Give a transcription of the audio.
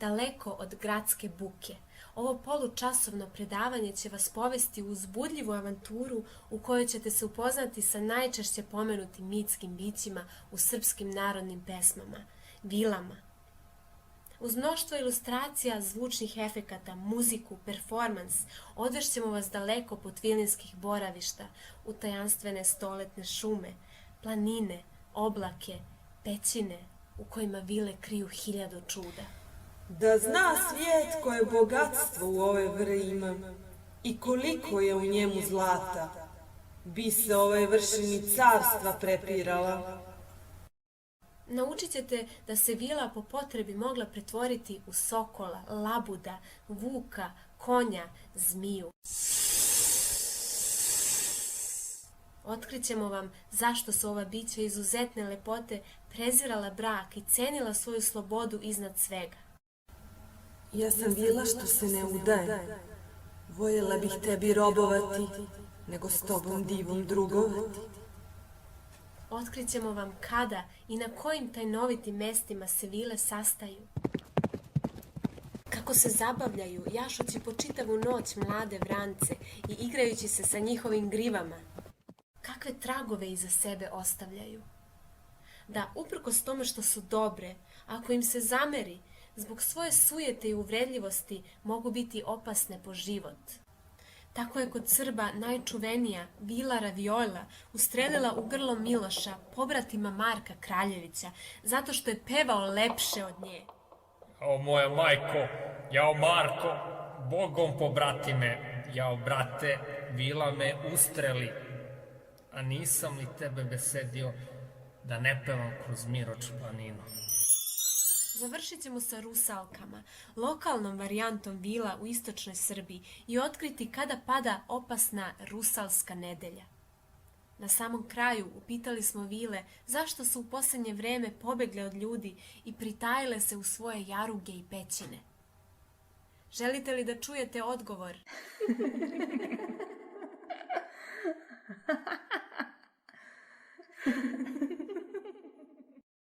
daleko od gradske buke. Ovo polučasovno predavanje će vas povesti u uzbudljivu avanturu u kojoj ćete se upoznati sa najčešće pomenutim mitskim bićima u srpskim narodnim pesmama, vilama. Uz mnoštvo ilustracija, zvučnih efekata, muziku, performans, odvešćemo vas daleko pod vilinskih boravišta, u tajanstvene stoletne šume, planine, oblake, pećine u kojima vile kriju 1000 čuda. Da zna svijet koje bogatstvo u ove vre ima i koliko je u njemu zlata, bi se ovoj vršini carstva prepirala. Naučit ćete da se vila po potrebi mogla pretvoriti u sokola, labuda, vuka, konja, zmiju. Otkrićemo vam zašto su ova bića izuzetne lepote prezirala brak i cenila svoju slobodu iznad svega. Ja sam vila što se ne udaje, voljela bih tebi robovati, nego s tobom divom drugovati. Otkrićemo vam kada i na kojim tajnovitim mestima se vile sastaju. Kako se zabavljaju, jašući po čitavu noć mlade vrance i igrajući se sa njihovim grivama. Kakve tragove iza sebe ostavljaju. Da, uprkos tome što su dobre, ako im se zameri, zbog svoje sujete i uvredljivosti mogu biti opasne po život. Tako je kod Srba najčuvenija Vila Raviola ustrelila u grlo Miloša, pobratima Marka Kraljevića, zato što je pevao lepše od nje. Jao moja majko, jao Marko, Bogom pobrati me, jao brate, Vila me ustreli, a nisam li tebe besedio da ne pevam kroz Miroč planinu. Završit ćemo sa rusalkama, lokalnom varijantom vila u istočnoj Srbiji i otkriti kada pada opasna rusalska nedelja. Na samom kraju upitali smo vile zašto su u posljednje vreme pobegle od ljudi i pritajile se u svoje jaruge i pećine. Želite li da čujete odgovor?